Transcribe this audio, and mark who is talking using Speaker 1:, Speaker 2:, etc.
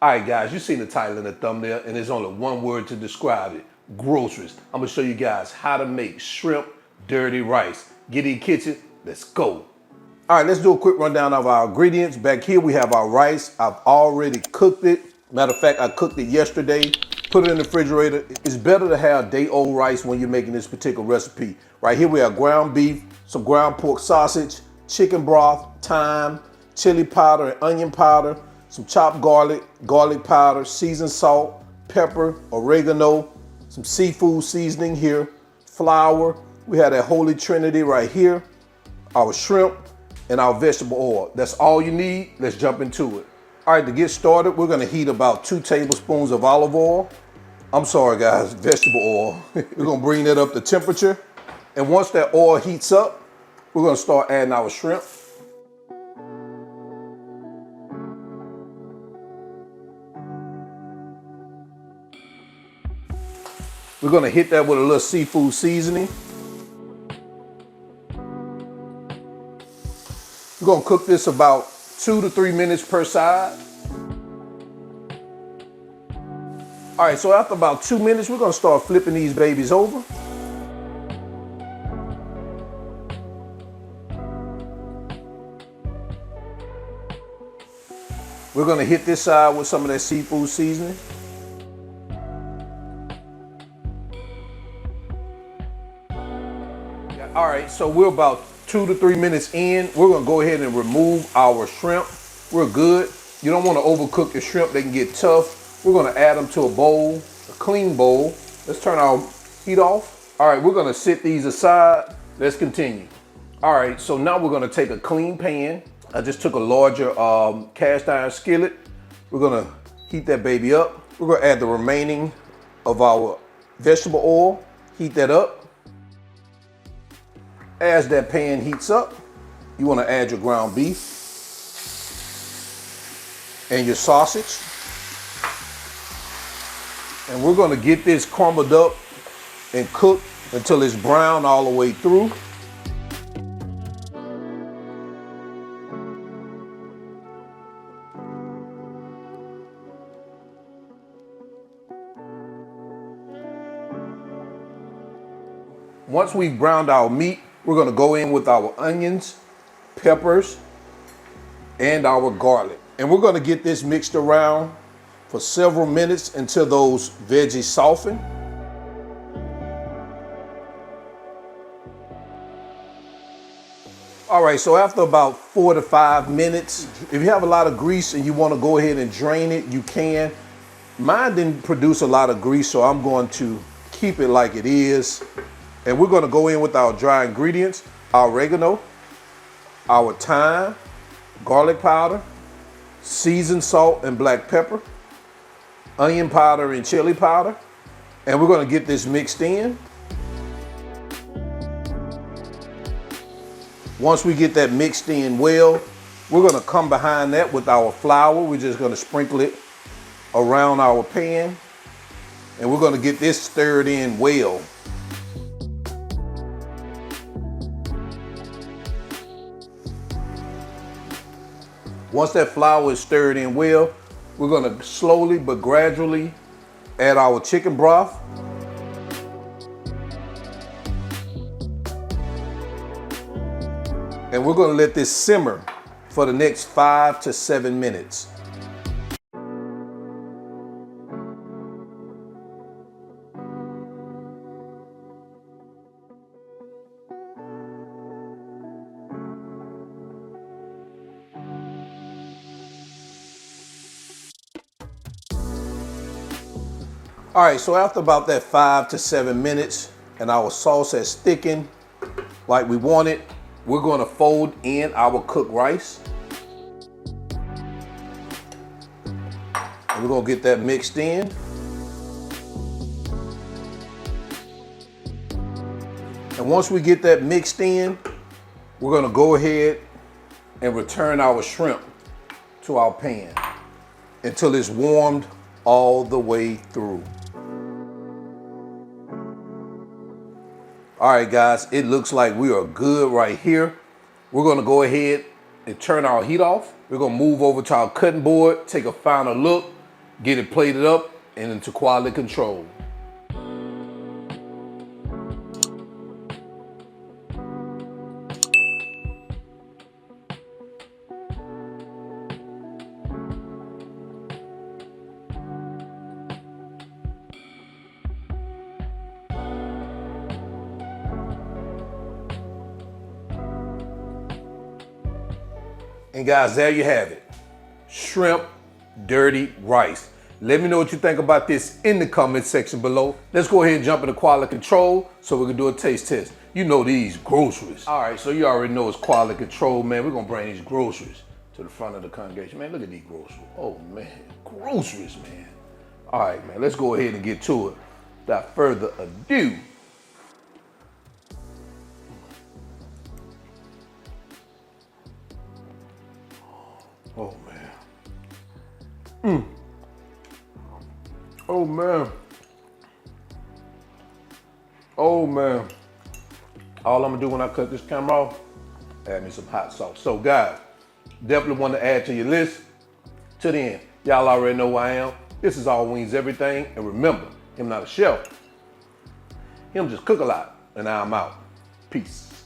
Speaker 1: All right, guys, you seen the title and the thumbnail, and there's only one word to describe it: groceries. I'm gonna show you guys how to make shrimp dirty rice. Get in the kitchen, let's go. All right, let's do a quick rundown of our ingredients. Back here we have our rice. I've already cooked it. Matter of fact, I cooked it yesterday, put it in the refrigerator. It's better to have day-old rice when you're making this particular recipe. Right here we have ground beef, some ground pork sausage, chicken broth, thyme, chili powder and onion powder, some chopped garlic, garlic powder, seasoned salt, pepper, oregano, some seafood seasoning here, flour. We have that holy trinity right here, our shrimp, and our vegetable oil. That's all you need. Let's jump into it. All right, to get started, we're gonna heat about 2 tablespoons of olive oil. I'm sorry guys, vegetable oil. We're gonna bring that up to temperature. And once that oil heats up, we're gonna start adding our shrimp. We're gonna hit that with a little seafood seasoning. We're gonna cook this about 2 to 3 minutes per side. All right, so after about 2 minutes, we're gonna start flipping these babies over. We're gonna hit this side with some of that seafood seasoning. All right, so we're about 2 to 3 minutes in. We're gonna go ahead and remove our shrimp. We're good. You don't wanna overcook your shrimp, they can get tough. We're gonna add them to a bowl, a clean bowl. Let's turn our heat off. All right, we're gonna sit these aside. Let's continue. All right, so now we're gonna take a clean pan. I just took a larger cast iron skillet. We're gonna heat that baby up. We're gonna add the remaining of our vegetable oil, heat that up. As that pan heats up, you want to add your ground beef and your sausage. And we're going to get this crumbled up and cooked until it's brown all the way through. Once we've browned our meat, we're gonna go in with our onions, peppers, and our garlic. And we're gonna get this mixed around for several minutes until those veggies soften. All right, so after about 4 to 5 minutes, if you have a lot of grease and you wanna go ahead and drain it, you can. Mine didn't produce a lot of grease, so I'm going to keep it like it is. And we're gonna go in with our dry ingredients, our oregano, our thyme, garlic powder, seasoned salt and black pepper, onion powder and chili powder. And we're gonna get this mixed in. Once we get that mixed in well, we're gonna come behind that with our flour. We're just gonna sprinkle it around our pan. And we're gonna get this stirred in well. Once that flour is stirred in well, we're gonna slowly but gradually add our chicken broth. And we're gonna let this simmer for the next 5 to 7 minutes. All right, so after about that 5 to 7 minutes and our sauce has thickened like we want it, we're gonna fold in our cooked rice. And we're gonna get that mixed in. And once we get that mixed in, we're gonna go ahead and return our shrimp to our pan until it's warmed all the way through. All right, guys, it looks like we are good right here. We're gonna go ahead and turn our heat off. We're gonna move over to our cutting board, take a final look, get it plated up and into quality control. And guys, there you have it. Shrimp dirty rice. Let me know what you think about this in the comment section below. Let's go ahead and jump into quality control so we can do a taste test. You know these groceries. All right, so you already know it's quality control, man. We're gonna bring these groceries to the front of the congregation. Man, look at these groceries. Oh man, groceries, man. All right, man, let's go ahead and get to it. Without further ado. Oh man. Oh man. Oh man. All I'm gonna do when I cut this camera off, add me some hot sauce. So guys, definitely want to add to your list. To the end. Y'all already know who I am. This is All Wings Everything. And remember, him not a chef. Him just cook a lot. And now I'm out. Peace.